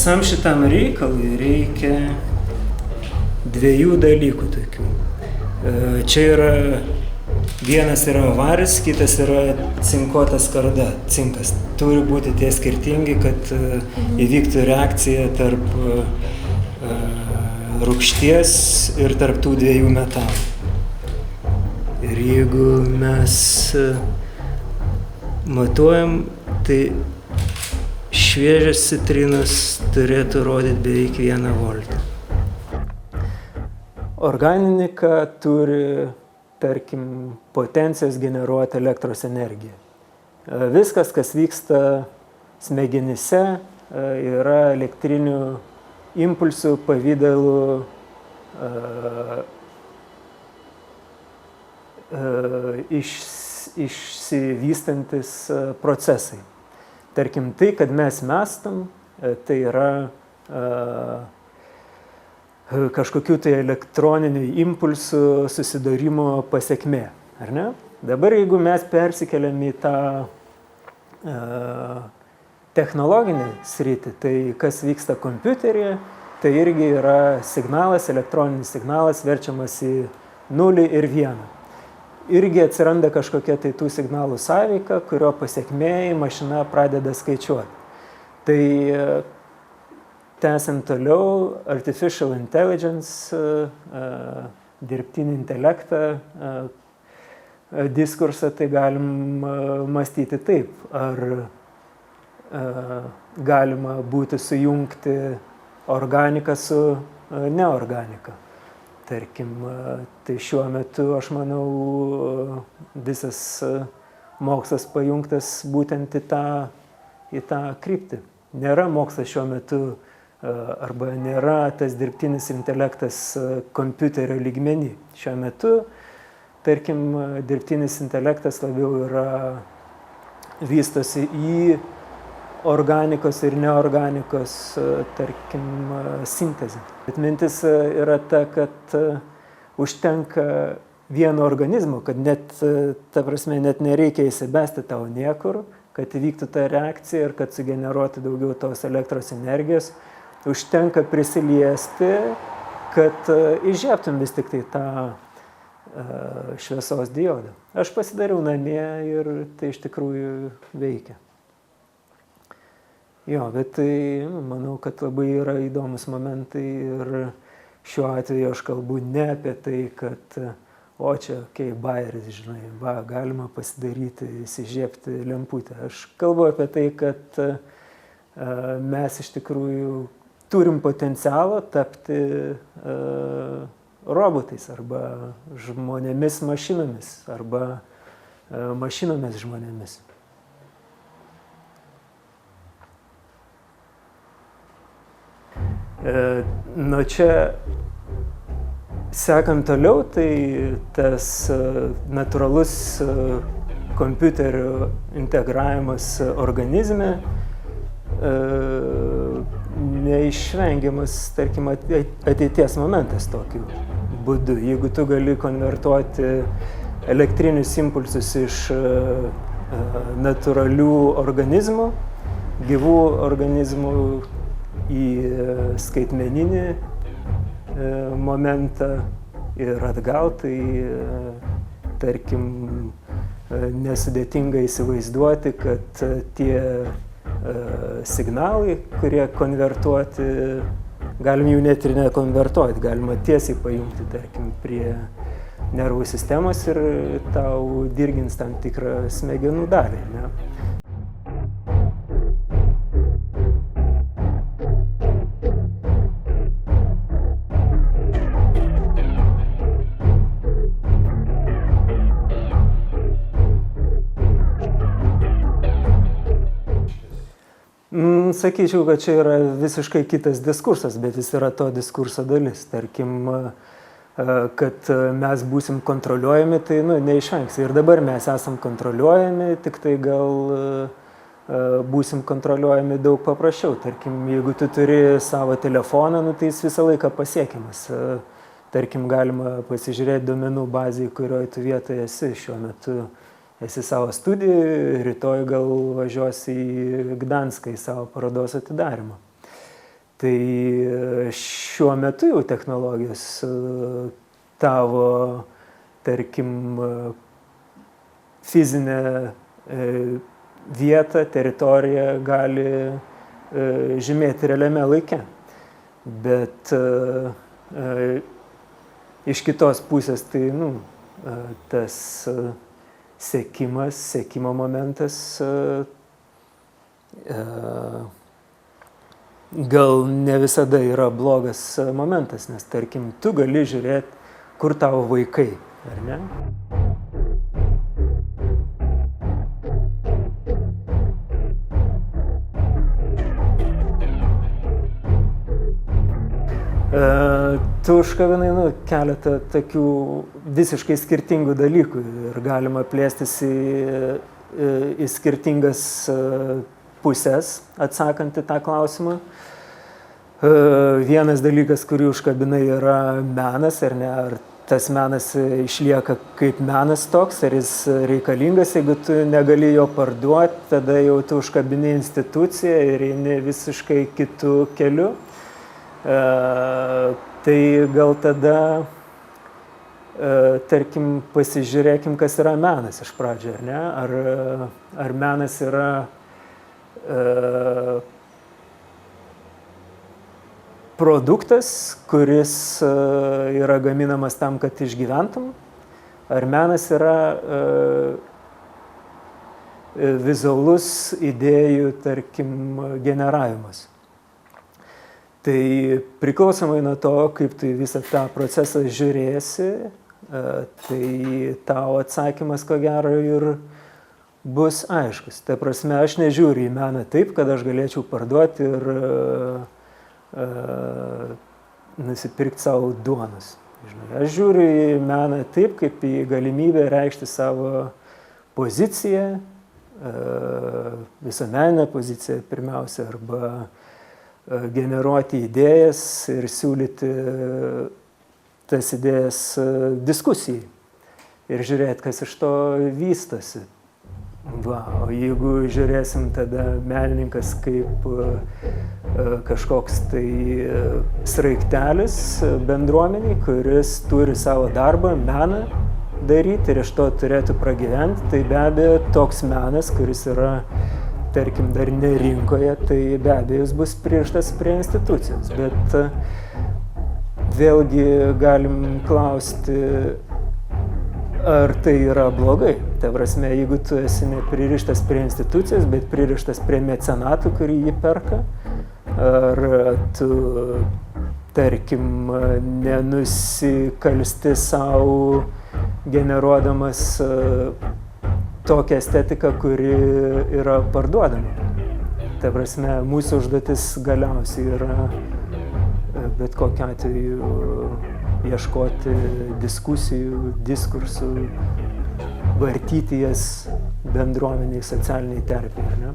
visam šitam reikalui reikia dviejų dalykų tokių. Čia yra, vienas yra varis, kitas yra cinkuota skarda, cinkas. Turi būti tie skirtingi, kad įvyktų reakcija tarp rūgšties ir tarp tų dviejų metalų. Ir jeigu mes matuojam, tai šviežias citrinas turėtų rodyti beveik 1 voltą. Organika turi, tarkim, potencijos generuoti elektros energiją. Viskas, kas vyksta smegenyse, yra elektrinių impulsų pavidalu išsivystantis procesai. Tarkim, tai, kad mes mąstam, tai yra kažkokių tai elektroninių impulsų susidūrimo pasekmė, ar ne? Dabar, jeigu mes persikeliam į tą technologinį sritį, tai kas vyksta kompiuteryje, tai irgi yra signalas, elektroninis signalas verčiamas į 0 ir 1. Irgi atsiranda kažkokia tai tų signalų sąveika, kurio pasekmėj mašina pradeda skaičiuoti. Tai tęsiant toliau, artificial intelligence, dirbtinį intelektą, diskursą, tai galim mąstyti taip, ar galima būti sujungti organiką su neorganika. Tarkim, tai šiuo metu, aš manau, visas mokslas pajungtas būtent į tą kryptį. Nėra mokslas šiuo metu arba nėra tas dirbtinis intelektas kompiuterio lygmenį. Šiuo metu, tarkim, dirbtinis intelektas labiau yra vystosi į organikos ir neorganikos, tarkim, sintezę. Bet mintis yra ta, kad užtenka vieno organizmo, kad net, ta prasme, net nereikia įsibesti tau niekur, kad įvyktų ta reakcija ir kad sugeneruoti daugiau tos elektros energijos. Užtenka prisiliesti, kad įžiebtum vis tik tai tą šviesos diodą. Aš pasidariau namie ir tai iš tikrųjų veikia. Jo, bet tai, manau, kad labai yra įdomus momentai ir šiuo atveju aš kalbu ne apie tai, kad čia, bajeris, žinai, galima pasidaryti, įsižiebti lemputę. Aš kalbu apie tai, kad mes iš tikrųjų turim potencialą tapti robotais arba žmonėmis mašinomis arba mašinomis žmonėmis. Nuo čia sekant toliau, tai tas natūralus kompiuterio integravimas organizme neišvengiamas, tarkim, ateities momentas tokiu būdu. Jeigu tu gali konvertuoti elektrinius impulsus iš natūralių organizmų, gyvų organizmų į skaitmeninį momentą ir atgal, tai tarkim, nesudėtinga įsivaizduoti, kad tie signalai, kurie konvertuoti, galim jų net ir nekonvertuoti, galima tiesiai pajungti, tarkim, prie nervų sistemos ir tau dirgins tam tikrą smegenų dalį, ne? Sakyčiau, kad čia yra visiškai kitas diskursas, bet jis yra to diskurso dalis. Tarkim, kad mes būsim kontroliuojami, tai neišvengsi. Ir dabar mes esam kontroliuojami, tik tai gal būsim kontroliuojami daug paprasčiau. Tarkim, jeigu tu turi savo telefoną, tai jis visą laiką pasiekiamas. Tarkim, galima pasižiūrėti duomenų bazėje, kurioje tu vietoje esi šiuo metu. Esi savo studijoje, rytoj gal važiuosi į Gdanską į savo parodos atidarymą. Tai šiuo metu jau technologijos tavo, tarkim, fizinę vietą, teritoriją gali žymėti realiame laike. Bet iš kitos pusės tai tas sekimo momentas gal ne visada yra blogas momentas, nes tarkim, tu gali žiūrėti, kur tavo vaikai, ar ne? Tu užkabinai keletą tokių visiškai skirtingų dalykų ir galima plėstis į skirtingas pusės, atsakant į tą klausimą. Vienas dalykas, kurį užkabinai, yra menas, ar ne? Ar tas menas išlieka kaip menas toks, ar jis reikalingas, jeigu tu negali jo parduoti, tada jau tu užkabini instituciją ir eini visiškai kitų kelių. Tai gal tada, tarkim, pasižiūrėkim, kas yra menas iš pradžio, ar ne? Ar menas yra produktas, kuris yra gaminamas tam, kad išgyventum? Ar menas yra vizualus idėjų, tarkim, generavimas? Tai priklausomai nuo to, kaip tu visą tą procesą žiūrėsi, tai tau atsakymas, ko gero, ir bus aiškus. Ta prasme, aš nežiūriu į meną taip, kad aš galėčiau parduoti ir nusipirkti savo duonos. Aš žiūriu į meną taip, kaip į galimybę reikšti savo poziciją, visuomeninę poziciją pirmiausia, arba generuoti idėjas ir siūlyti tas idėjas diskusijai ir žiūrėti, kas iš to vystosi. O jeigu žiūrėsim tada menininkas kaip kažkoks tai sraigtelis bendruomeniai, kuris turi savo darbą, meną daryti ir iš to turėtų pragyventi, tai be abejo toks menas, kuris yra tarkim, dar ne rinkoje, tai be abejo jis bus pririštas prie institucijos. Bet vėlgi galim klausti, ar tai yra blogai. Ta prasme, jeigu tu esi nepririštas prie institucijos, bet pririštas prie mecenatų, kurį jį perka, ar tu, tarkim, nenusikalsti savo generuodamas tokią estetiką, kuri yra parduodama. Ta prasme, mūsų užduotis galiausiai yra bet kokiu atveju ieškoti diskusijų, diskursų, vartyti jas bendruomeniai, socialiniai terpėje, ne?